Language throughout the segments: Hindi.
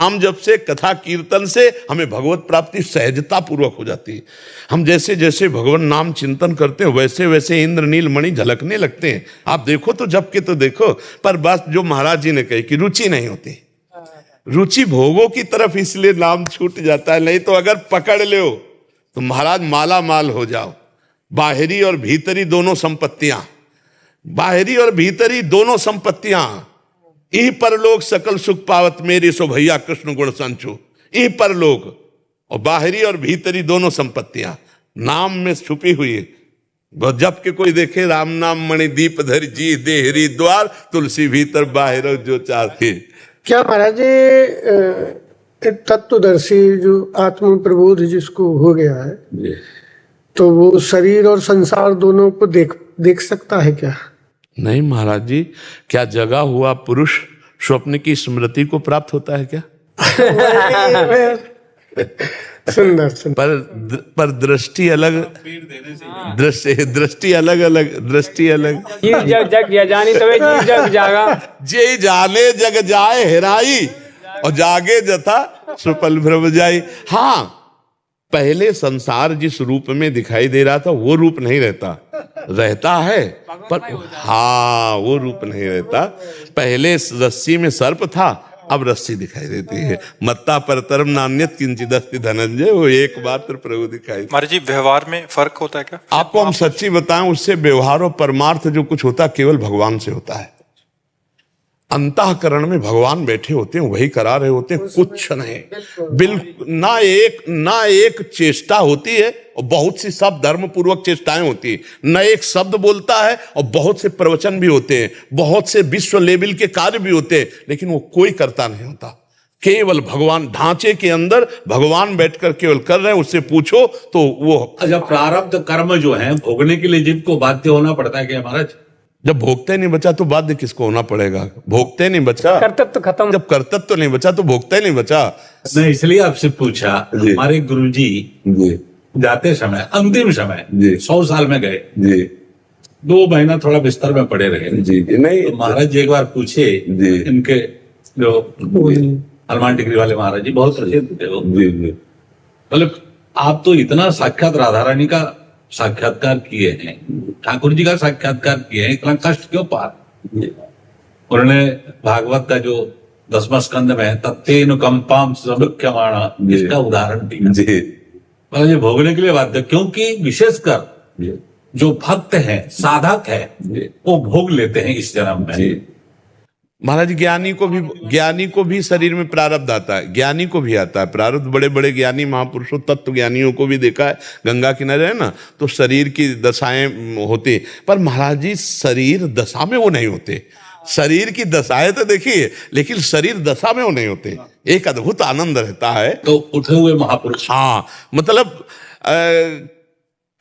नाम जप से, कथा कीर्तन से हमें भगवत प्राप्ति सहजता पूर्वक हो जाती है। हम जैसे जैसे भगवान नाम चिंतन करते हैं वैसे वैसे इंद्रनील मणि झलकने लगते हैं। आप देखो तो जप के तो देखो, पर बस जो महाराज जी ने कही कि रुचि नहीं होती, रुचि भोगों की तरफ, इसलिए नाम छूट जाता है। नहीं तो अगर पकड़ लो तो महाराज माला माल हो जाओ। बाहरी और भीतरी दोनों संपत्तियां, बाहरी और भीतरी दोनों संपत्तियां, यही परलोक सकल सुख पावत मेरी सो भैया कृष्ण गुण संचो, यही परलोक और बाहरी और भीतरी दोनों संपत्तियां नाम में छुपी हुई है। जब के कोई देखे राम नाम मणि दीप धर जी देहरी द्वार, तुलसी भीतर बाहर जो चाहे। क्या महाराज एक तत्वदर्शी जो आत्म प्रबोध जिसको हो गया है, तो वो शरीर और संसार दोनों को देख सकता है क्या? नहीं महाराज जी, क्या जगा हुआ पुरुष स्वप्न की स्मृति को प्राप्त होता है क्या? सुंदर सुंदर। पर दृष्टि अलग, दृष्टि अलग अलग, दृष्टि अलग। जग जग या जानी तवे जग जागा, जे जाने जग जाए हेराई और जागे जथा सुपल भ्रम जाई। हाँ, पहले संसार जिस रूप में दिखाई दे रहा था वो रूप नहीं रहता, रहता है पर हाँ वो रूप नहीं रहता। पहले रस्सी में सर्प था, अब रस्सी दिखाई देती है। मत्ता परतरम नान्यत किंचित अस्ति धनंजय, वो एक मात्र प्रभु दिखाई। महाराज जी व्यवहार में फर्क होता है क्या? आपको हम सच्ची बताएं, उससे व्यवहार और परमार्थ जो कुछ होता है केवल भगवान से होता है। अंतःकरण में भगवान बैठे होते हैं, वही करा रहे होते हैं, कुछ नहीं, बिल्कुल ना एक चेष्टा होती है और बहुत सी सब धर्म पूर्वक चेष्टाएं होती है। न एक शब्द बोलता है और बहुत से प्रवचन भी होते हैं, बहुत से विश्व लेवल के कार्य भी होते हैं, लेकिन वो कोई करता नहीं होता। केवल भगवान ढांचे के अंदर भगवान बैठकर केवल कर रहे हैं। उससे पूछो तो वो जब प्रारब्ध कर्म जो है भोगने के लिए जिनको बाध्य होना पड़ता है क्या महाराज? जब भोगते नहीं बचा तो बाध्य किसको होना पड़ेगा? भोगते नहीं बचा, कर्तव्य खत्म। जब कर्तव्य तो नहीं बचा तो भोगता ही नहीं बचा। मैं इसलिए आपसे पूछा, हमारे गुरुजी जाते समय अंतिम समय 100 साल में गए, 2 महीना थोड़ा बिस्तर में पड़े रहे। नहीं तो महाराज जी एक बार पूछे, इनके जो हनुमान टिकरी वाले महाराज जी बहुत प्रसिद्ध थे वो, मतलब आप तो इतना साक्षात राधा रानी का साक्षात्कार किए हैं, ठाकुर जी का साक्षात्कार किए हैं, इतना कष्ट क्यों पा? उन्होंने भागवत का जो 10वां स्कंद में तत्तेन कंपाम समुख्यमाणा, इसका उदाहरण दिया। ये भोगने के लिए बाध्य, क्योंकि विशेषकर जो भक्त है, साधक है, वो भोग लेते हैं इस जन्म में। महाराज ज्ञानी को भी शरीर में प्रारब्ध आता है, ज्ञानी को भी आता है प्रारब्ध। बड़े बड़े ज्ञानी महापुरुषों, तत्व ज्ञानियों को भी देखा है, गंगा किनारे है ना, तो शरीर की दशाएं होती, पर महाराज जी शरीर दशा में वो नहीं होते। शरीर की दशाएं तो देखिए, लेकिन शरीर दशा में वो नहीं होते। एक अद्भुत आनंद रहता है। तो उठे हुए महापुरुष, हाँ मतलब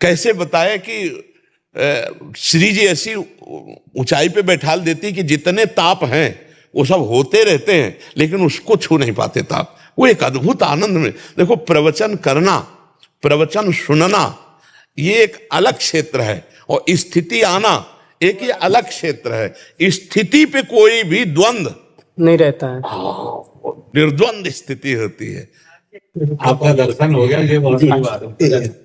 कैसे बताए कि श्री जी ऐसी ऊंचाई पे बैठाल देती कि जितने ताप हैं वो सब होते रहते हैं, लेकिन उसको छू नहीं पाते ताप। वो एक अद्भुत आनंद में। देखो, प्रवचन करना, प्रवचन सुनना, ये एक अलग क्षेत्र है, और स्थिति आना एक ये अलग क्षेत्र है। स्थिति पे कोई भी द्वंद्व नहीं रहता है, निर्द्वंद स्थिति होती है। आपका दर्शन हो गया, ये बहुत बड़ी बात है।